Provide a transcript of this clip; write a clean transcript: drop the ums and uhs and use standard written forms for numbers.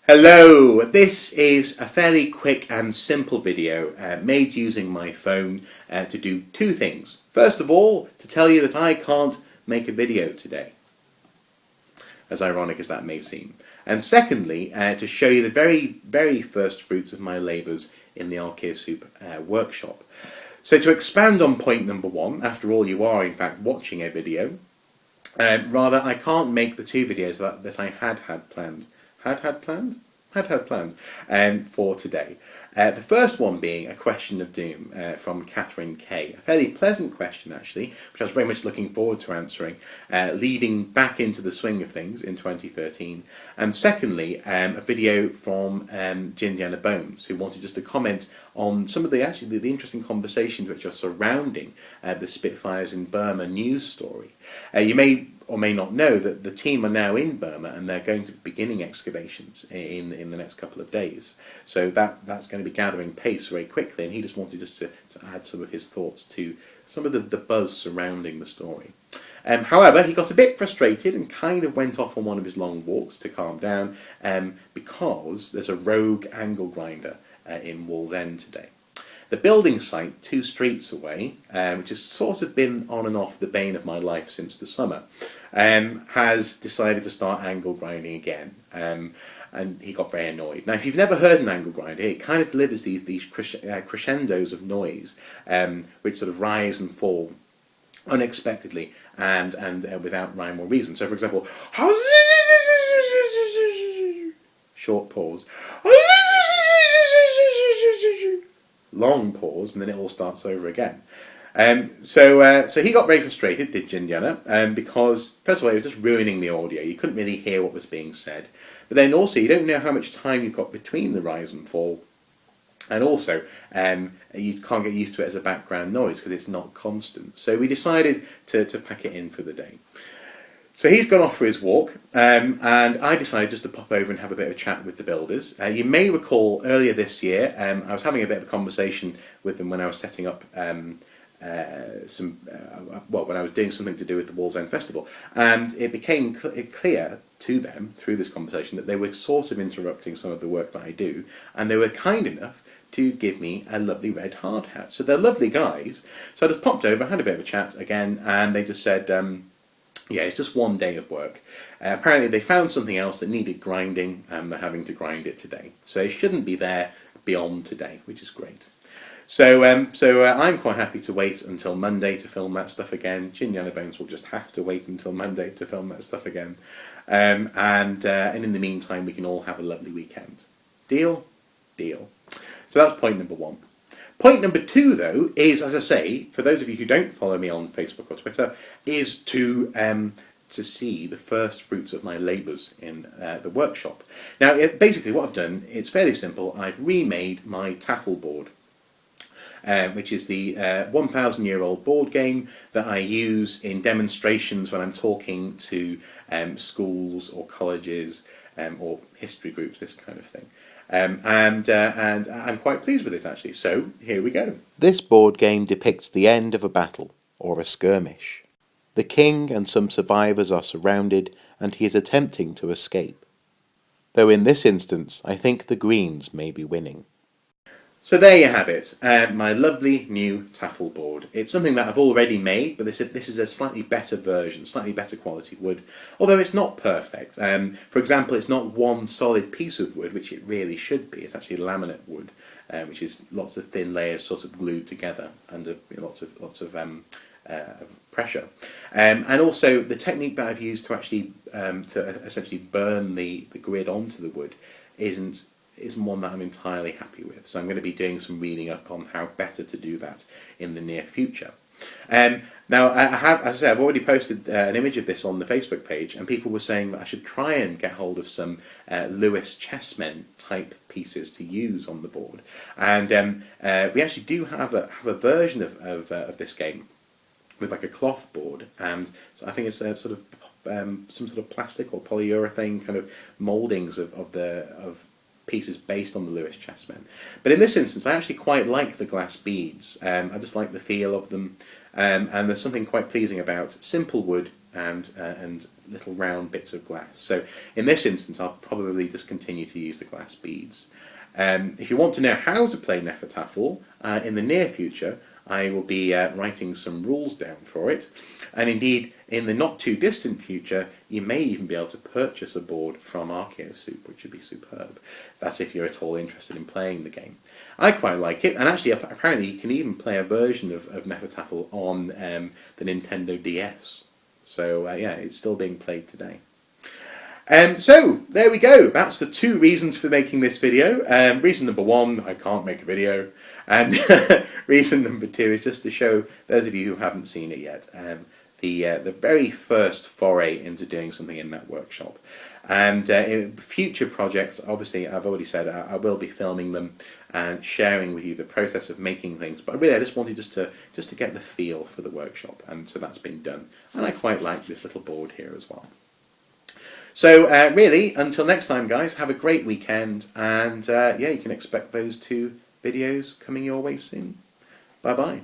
Hello, this is a fairly quick and simple video made using my phone to do two things. First of all, to tell you that I can't make a video today, as ironic as that may seem. And secondly, to show you the very first fruits of my labours in the Archaeosoup workshop. So to expand on point number one, after all you are in fact watching a video, rather I can't make the two videos that I had planned. Had planned for today. The first one being a question of doom from Catherine Kay. A fairly pleasant question actually, which I was very much looking forward to answering, leading back into the swing of things in 2013. And secondly, a video from Jindiana Bones, who wanted just to comment on some of the interesting conversations which are surrounding the Spitfires in Burma news story. You may or may not know that the team are now in Burma and they're going to be beginning excavations in the next couple of days. So that's going to be gathering pace very quickly, and he just wanted us to add some of his thoughts to some of the buzz surrounding the story. However, he got a bit frustrated and kind of went off on one of his long walks to calm down because there's a rogue angle grinder in Wallsend today. The building site 2 streets away, which has sort of been on and off the bane of my life since the summer, has decided to start angle grinding again. And he got very annoyed. Now, if you've never heard an angle grinder, it kind of delivers these crescendos of noise, which sort of rise and fall unexpectedly and without rhyme or reason. So, for example, short pause, long pause, and then it all starts over again. So he got very frustrated, did Jindiana, because first of all it was just ruining the audio. You couldn't really hear what was being said, but then also you don't know how much time you've got between the rise and fall, and also you can't get used to it as a background noise because it's not constant. So we decided to pack it in for the day. So he's gone off for his walk, and I decided just to pop over and have a bit of a chat with the builders. You may recall earlier this year, I was having a bit of a conversation with them when I was setting up when I was doing something to do with the Wallsend Festival, and it became clear to them through this conversation that they were sort of interrupting some of the work that I do, and they were kind enough to give me a lovely red hard hat. So they're lovely guys. So I just popped over, had a bit of a chat again, and they just said, yeah, it's just one day of work. Apparently they found something else that needed grinding, and they're having to grind it today. So it shouldn't be there beyond today, which is great. So I'm quite happy to wait until Monday to film that stuff again. Jindiana Bones will just have to wait until Monday to film that stuff again. And in the meantime, we can all have a lovely weekend. Deal? Deal. So that's point number one. Point number two, though, is, as I say, for those of you who don't follow me on Facebook or Twitter, is to see the first fruits of my labours in the workshop. Now, basically what I've done, it's fairly simple. I've remade my Taffel board, which is the 1,000-year-old board game that I use in demonstrations when I'm talking to schools or colleges or history groups, this kind of thing. And I'm quite pleased with it, actually. So, here we go. This board game depicts the end of a battle, or a skirmish. The king and some survivors are surrounded, and he is attempting to escape. Though in this instance, I think the Greens may be winning. So there you have it, my lovely new Taffel board. It's something that I've already made, but this is a slightly better version, slightly better quality wood, although it's not perfect. For example, it's not one solid piece of wood, which it really should be. It's actually laminate wood, which is lots of thin layers sort of glued together under lots of pressure. And also the technique that I've used to actually to essentially burn the grid onto the wood isn't one that I'm entirely happy with. So I'm going to be doing some reading up on how better to do that in the near future. Now, as I say, I've already posted an image of this on the Facebook page, and people were saying that I should try and get hold of some Lewis chessmen type pieces to use on the board. And we actually do have a version of this game with like a cloth board, and so I think it's a sort of some sort of plastic or polyurethane kind of mouldings of pieces based on the Lewis chessmen. But in this instance, I actually quite like the glass beads. I just like the feel of them, and there's something quite pleasing about simple wood and little round bits of glass. So in this instance, I'll probably just continue to use the glass beads. If you want to know how to play Nefertafel in the near future, I will be writing some rules down for it, and indeed in the not too distant future you may even be able to purchase a board from Archaeosoup, which would be superb. That's if you're at all interested in playing the game. I quite like it, and actually apparently you can even play a version of Nefertafel on the Nintendo DS. So yeah, it's still being played today. So there we go. That's the 2 reasons for making this video. Reason number 1, I can't make a video, and reason number 2 is just to show those of you who haven't seen it yet the very first foray into doing something in that workshop. And in future projects, obviously, I've already said I will be filming them and sharing with you the process of making things. But really, I just wanted just to get the feel for the workshop, and so that's been done. And I quite like this little board here as well. So really, until next time, guys, have a great weekend, and yeah, you can expect those 2 videos coming your way soon. Bye bye.